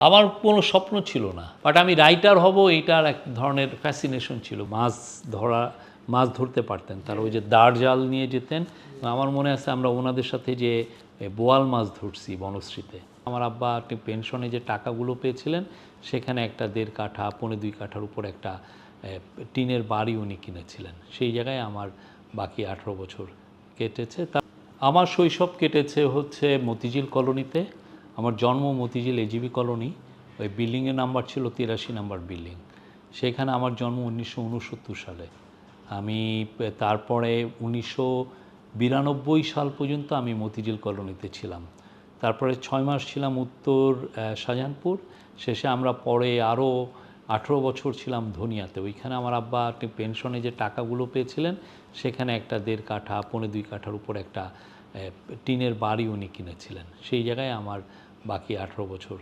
আমার কোনো স্বপ্ন ছিল না, বাট আমি রাইটার হব এইটার এক ধরনের ফ্যাসিনেশন ছিল। মাছ ধরতে পারতেন তারা, ওই যে দাঁড় জাল নিয়ে যেতেন। আমার মনে আছে আমরা ওনাদের সাথে যে বোয়াল মাছ ধরছি বনশ্রীতে। আমার আব্বা একটা পেনশনে যে টাকাগুলো পেয়েছিলেন সেখানে একটা 1.5 কাঠা 1.25 কাঠার উপর একটা টিনের বাড়ি উনি কিনেছিলেন। সেই জায়গায় আমার বাকি 18 বছর কেটেছে। আমার শৈশব কেটেছে হচ্ছে মতিঝিল কলোনিতে। আমার জন্ম মতিঝিল এজিবি কলোনি, ওই বিল্ডিংয়ের নাম্বার ছিল 83 নাম্বার বিল্ডিং। সেখানে আমার জন্ম 1969 সালে। আমি তারপরে 1992 সাল পর্যন্ত আমি মতিঝিল কলোনিতে ছিলাম। তারপরে 6 মাস ছিলাম উত্তর শাহজাহানপুর। শেষে আমরা পরে আরও 18 বছর ছিলাম ধনিয়াতে। ওইখানে আমার আব্বা একটা পেনশনে যে টাকাগুলো পেয়েছিলেন সেখানে একটা 1.5 কাঠা 1.25 কাঠার উপর একটা টিনের বাড়ি উনি কিনেছিলেন। সেই জায়গায় আমার বাকি 18 বছর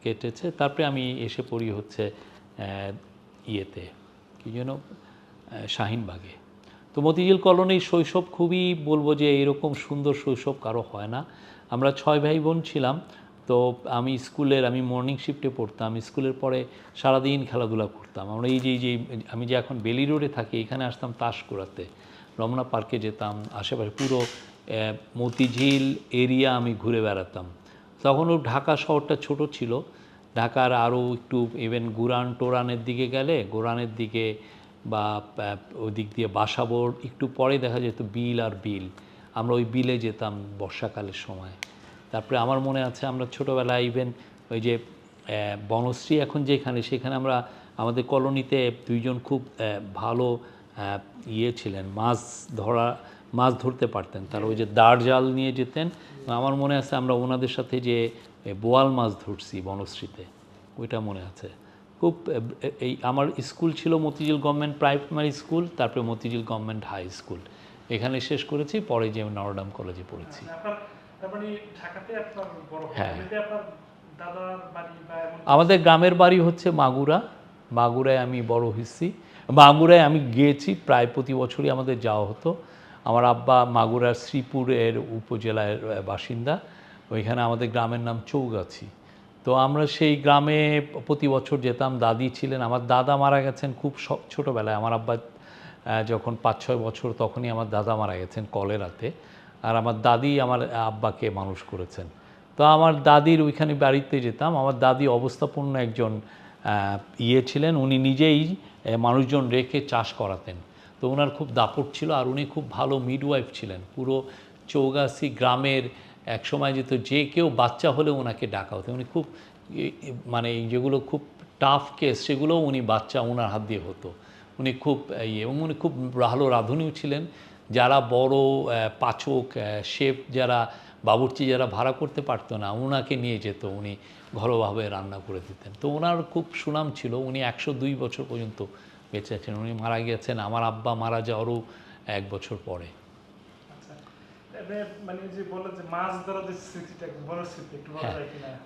কেটেছে। তারপরে আমি এসে পড়ি হচ্ছে ইয়েতে কী যেন শাহিনবাগে। তো মতিঝিল কলোনির শৈশব খুবই বলবো যে এরকম সুন্দর শৈশব কারো হয় না। আমরা 6 ভাই বোন ছিলাম। তো আমি মর্নিং শিফটে পড়তাম। স্কুলের পরে সারাদিন খেলাধুলা করতাম। আমরা এই যে আমি যে এখন বেলি রোডে থাকি এখানে আসতাম তাস কুড়াতে, রমনা পার্কে যেতাম, আশেপাশে পুরো মতিঝিল এরিয়া আমি ঘুরে বেড়াতাম। তখনও ঢাকা শহরটা ছোট ছিল। ঢাকার আরও একটু ইভেন গোরানের দিকে গেলে গোরানের দিকে বা ওই দিক দিয়ে বাসাবোর একটু পরে দেখা যেত বিল আর বিল। আমরা ওই বিলে যেতাম বর্ষাকালের সময়। তারপরে আমার মনে আছে আমরা ছোটোবেলায় ইভেন ওই যে বনশ্রী এখন যেখানে, সেখানে আমরা আমাদের কলোনিতে দুইজন খুব ভালো ছিলেন, মাছ ধরতে পারতেন তারা, ওই যে দাঁড় জাল নিয়ে যেতেন। আমার মনে আছে আমরা ওনাদের সাথে যে বোয়াল মাছ ধরছি বনশ্রীতে, ওইটা মনে আছে খুব। এই আমার স্কুল ছিল মতিঝিল গভর্নমেন্ট প্রাইমারি স্কুল, তারপরে মতিঝিল গভর্নমেন্ট হাই স্কুল, এখানে শেষ করেছি। পরে যে নরডাম কলেজে পড়েছি। হ্যাঁ, আমাদের গ্রামের বাড়ি হচ্ছে মাগুরায় আমি বড় হয়েছি। মাগুরায় আমি গিয়েছি প্রায় প্রতি বছরই আমাদের যাওয়া হতো। আমার আব্বা মাগুরার শ্রীপুরের উপজেলার বাসিন্দা। ওইখানে আমাদের গ্রামের নাম চৌগাছি। তো আমরা সেই গ্রামে প্রতি বছর যেতাম। দাদি ছিলেন, আমার দাদা মারা গেছেন খুব ছোটোবেলায়। আমার আব্বা যখন 5-6 বছর তখনই আমার দাদা মারা গেছেন কলেরাতে। আর আমার দাদি আমার আব্বাকে মানুষ করেছেন। তো আমার দাদির ওইখানে বাড়িতে যেতাম। আমার দাদি অবস্থাপন্ন একজন ছিলেন, উনি নিজেই মানুষজন রেখে চাষ করাতেন। তো ওনার খুব দাপট ছিল, আর উনি খুব ভালো মিডওয়াইফ ছিলেন। পুরো চৌগাছি গ্রামের একসময় যেত যে কেউ বাচ্চা হলে ওনাকে ডাকা হতো। উনি খুব মানে যেগুলো খুব টাফ কেস সেগুলোও উনি বাচ্চা ওনার হাত দিয়ে হতো। উনি খুব এবং উনি খুব ভালো রাঁধুনিও ছিলেন। যারা বড় পাচক শেফ, যারা বাবুর্চি যারা ভাড়া করতে পারতো না, ওনাকে নিয়ে যেত, উনি ঘরোয়াভাবে রান্না করে দিতেন। তো ওনার খুব সুনাম ছিল। উনি 102 বছর পর্যন্ত বেঁচে আছেন। উনি মারা গেছেন আমার আব্বা মারা যাওয়ারও 1 বছর পরে।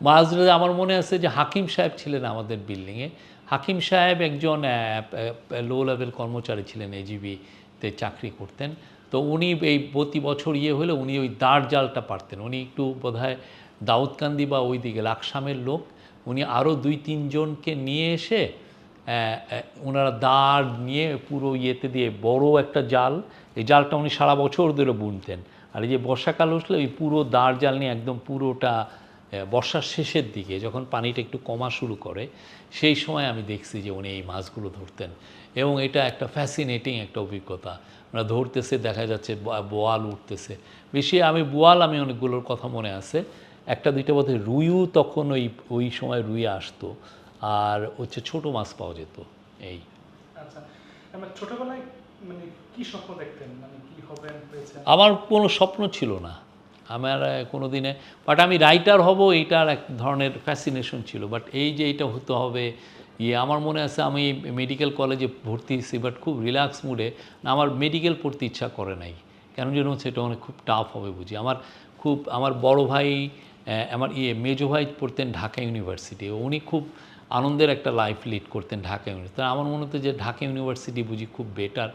মাছ ধরা আমার মনে আছে যে হাকিম সাহেব ছিলেন আমাদের বিল্ডিংয়ে। হাকিম সাহেব একজন লো লেভেল কর্মচারী ছিলেন, এজিবিতে চাকরি করতেন। তো উনি এই প্রতি বছর হলে উনি ওই দাঁড় জালটা পারতেন। উনি একটু বোধহয় দাউদকান্দি বা ওই দিকে লাকসামের লোক। উনি আরও 2-3 জনকে নিয়ে এসে ওনারা দাঁড় নিয়ে পুরো দিয়ে বড় একটা জাল, এই জালটা উনি সারা বছর ধরে বুনতেন। আর এই যে বর্ষাকাল আসলে ওই পুরো দাঁড় জাল নিয়ে একদম পুরোটা বর্ষার শেষের দিকে যখন পানিটা একটু কমা শুরু করে সেই সময় আমি দেখছি যে উনি এই মাছগুলো ধরতেন। এবং এটা একটা ফ্যাসিনেটিং একটা অভিজ্ঞতা। ওরা ধরতেছে, দেখা যাচ্ছে বোয়াল উঠতেছে বেশি। বোয়াল আমি অনেকগুলোর কথা মনে আছে। 1-2টা বোধহয় রুইও তখন ওই সময় রুই আসতো, আর হচ্ছে ছোট মাছ পাওয়া যেত। এই ছোটবেলায় মানে কি স্বপ্ন দেখতেন, মানে কি হবেন? আমার কোনো স্বপ্ন ছিল না আমার কোনো দিনে, বাট আমি রাইটার হব এইটার এক ধরনের ফ্যাসিনেশন ছিল। বাট এই যে এটা হতে হবে আমার মনে আছে আমি মেডিকেল কলেজে ভর্তি হয়েছি, বাট খুব রিল্যাক্স মুডে। আমার মেডিকেল পড়তে ইচ্ছা করে নাই, কেন যেন হচ্ছে এটা অনেক খুব টাফ হবে বুঝি। আমার বড় ভাই, আমার মেজো ভাই পড়তেন ঢাকা ইউনিভার্সিটি। উনি খুব আনন্দের একটা লাইফ লিড করতেন ঢাকা ইউনিভার্সিটি। আমার মনে হতো যে ঢাকা ইউনিভার্সিটি বুঝি খুব বেটার,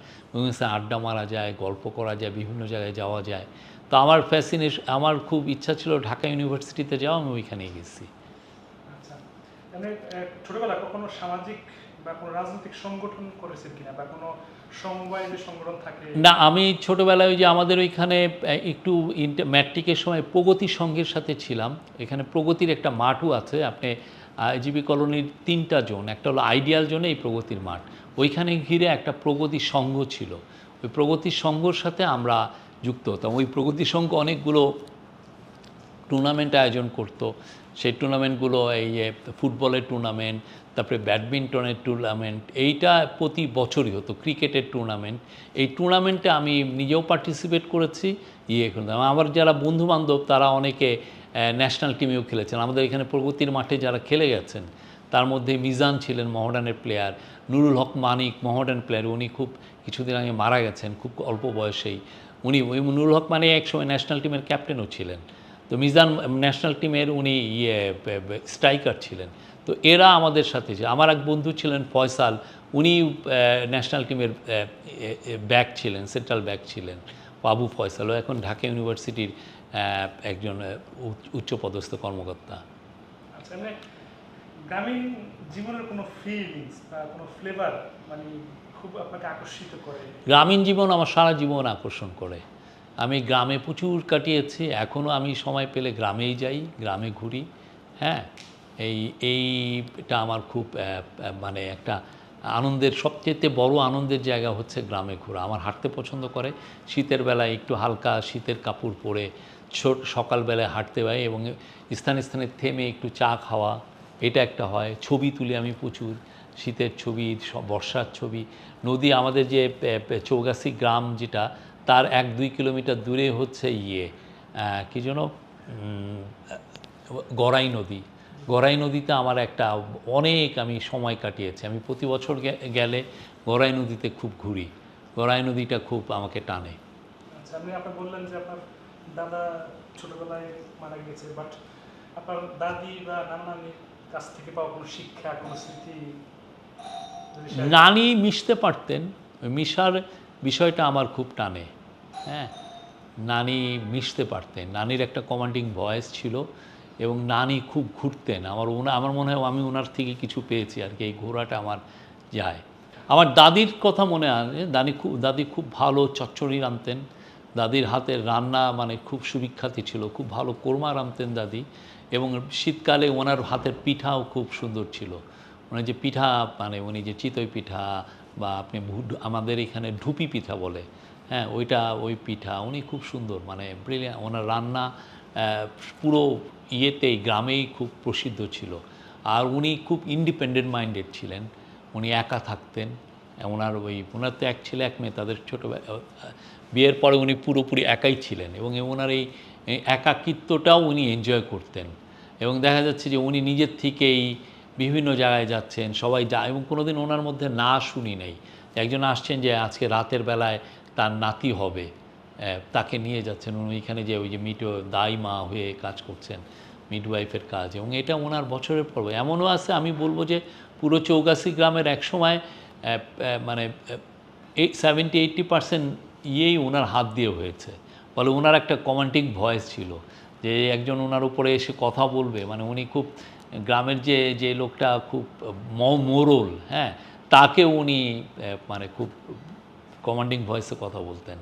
আড্ডা মারা যায়, গল্প করা যায়, বিভিন্ন জায়গায় যাওয়া যায়। তো আমার খুব ইচ্ছা ছিল ঢাকা ইউনিভার্সিটিতে যাওয়া, আমি ওইখানেই গেছি। মানে ছোটবেলা কখনো সামাজিক বা কোনো রাজনৈতিক সংগঠন করেছেন কিনা, বা কোনো সমবায় যে সংগঠন থাকে? না, আমি ছোটোবেলায় ওই যে আমাদের ওইখানে একটু ম্যাট্রিকের সময় প্রগতি সংঘের সাথে ছিলাম। এখানে প্রগতির একটা মাঠও আছে। আপনি জিবি কলোনির 3টা জোন, একটা হলো আইডিয়াল জোনে এই প্রগতির মাঠ, ওইখানে ঘিরে একটা প্রগতি সংঘ ছিল। ওই প্রগতি সংঘর সাথে আমরা যুক্ত হতাম। ওই প্রগতি সংঘ অনেকগুলো টুর্নামেন্ট আয়োজন করত। সেই টুর্নামেন্টগুলো এই ফুটবলের টুর্নামেন্ট, তারপরে ব্যাডমিন্টনের টুর্নামেন্ট, এইটা প্রতি বছরই হতো। ক্রিকেটের টুর্নামেন্ট, এই টুর্নামেন্টে আমি নিজেও পার্টিসিপেট করেছি। করতাম। আমার যারা বন্ধুবান্ধব তারা অনেকে ন্যাশনাল টিমেও খেলেছেন। আমাদের এখানে প্রগতির মাঠে যারা খেলে গেছেন তার মধ্যে মিজান ছিলেন মোহামেডানের প্লেয়ার, নুরুল হক মানিক মোহামেডান প্লেয়ার, উনি খুব কিছুদিন আগে মারা গেছেন খুব অল্প বয়সেই। উনি ওই নুরুল হক মানিক একসময় ন্যাশনাল টিমের ক্যাপ্টেনও ছিলেন। তো মিজান ন্যাশনাল টিমের উনি স্ট্রাইকার ছিলেন। তো এরা আমাদের সাথে, আমার এক বন্ধু ছিলেন ফয়সাল, উনি ন্যাশনাল টিমের ব্যাক ছিলেন, সেন্ট্রাল ব্যাক ছিলেন, বাবু ফয়সাল। ও এখন ঢাকা ইউনিভার্সিটির একজন উচ্চপদস্থ কর্মকর্তা। আচ্ছা, মানে গ্রামীণ জীবনের কোনো ফিলিংস বা কোনো ফ্লেভার মানে খুব আপনাকে আকর্ষিত করে? গ্রামীণ জীবন আমার সারা জীবন আকর্ষণ করে। আমি গ্রামে প্রচুর কাটিয়েছি, এখনও আমি সময় পেলে গ্রামেই যাই, গ্রামে ঘুরি। হ্যাঁ, এইটা আমার খুব মানে একটা আনন্দের, সবচেয়ে বড় আনন্দের জায়গা হচ্ছে গ্রামে ঘোরা। আমার হাঁটতে পছন্দ করে। শীতের বেলায় একটু হালকা শীতের কাপড় পরে সকালবেলায় হাঁটতে পাই এবং স্থানে স্থানে থেমে একটু চা খাওয়া, এটা একটা হয়। ছবি তুলি আমি প্রচুর, শীতের ছবি, বর্ষার ছবি। নদী, আমাদের যে চৌগাছি গ্রাম যেটা, তার 1-2 কিলোমিটার দূরে হচ্ছে কী যেন গড়াই নদী। গড়াই নদীতে আমার একটা অনেক আমি সময় কাটিয়েছি। আমি প্রতি বছর গেলে গড়াই নদীতে খুব ঘুরি। গড়াই নদীটা খুব আমাকে টানে। আচ্ছা, আপনি বললেন যে আপনার দাদা ছোটবেলায় মারা গেছে, বাট আপনার দাদি বা নানির কাছ থেকে পাওয়া কোনো শিক্ষা, কোনো স্মৃতি? নানি মিশতে পারতেন, মিশার বিষয়টা আমার খুব টানে। হ্যাঁ, নানি মিশতে পারতেন, নানির একটা কমান্ডিং ভয়েস ছিল এবং নানি খুব ঘুরতেন। আমার মনে হয় আমি ওনার থেকে কিছু পেয়েছি আর কি, এই ঘোরাটা আমার যায়। আমার দাদির কথা মনে আছে, দাদি খুব ভালো চচ্চড়ি রাঁধতেন। দাদির হাতের রান্না মানে খুব সুবিখ্যাতি ছিল, খুব ভালো কোরমা রাঁধতেন দাদি। এবং শীতকালে ওনার হাতের পিঠাও খুব সুন্দর ছিল। ওনার যে পিঠা, মানে উনি যে চিতই পিঠা বা আপনি আমাদের এখানে ঢুপি পিঠা বলে, হ্যাঁ, ওই পিঠা উনি খুব সুন্দর, মানে ব্রিলিয়ান্ট। ওনার রান্না পুরো ইয়েতেই, গ্রামেই খুব প্রসিদ্ধ ছিল। আর উনি খুব ইন্ডিপেন্ডেন্ট মাইন্ডেড ছিলেন। উনি একা থাকতেন। ওনার তো এক ছেলে এক মেয়ে, তাদের বিয়ের পরে উনি পুরোপুরি একাই ছিলেন এবং ওনার এই একাকিত্বটাও উনি এনজয় করতেন। এবং দেখা যাচ্ছে যে উনি নিজের থেকেই বিভিন্ন জায়গায় যাচ্ছেন, সবাই যায়, এবং কোনোদিন ওনার মধ্যে না শুনি নেই। একজন আসছেন যে আজকে রাতের বেলায় তার নাতি হবে, তাকে নিয়ে যাচ্ছেন উনি এখানে, যে ওই যে দাইমা হয়ে কাজ করছেন, মিডওয়াইফের কাজ, এবং এটা ওনার বছরের পর। এমনও আছে, আমি বলবো যে পুরো চৌগাছি গ্রামের এক সময় মানে 70-80% ওনার হাত দিয়ে হয়েছে। ফলে ওনার একটা কমান্ডিং ভয়েস ছিল, যে একজন ওনার উপরে এসে কথা বলবে, মানে উনি খুব গ্রামের যে লোকটা খুব মোরল, হ্যাঁ, তাকে উনি মানে খুব কমান্ডিং ভয়েসে কথা বলতেন।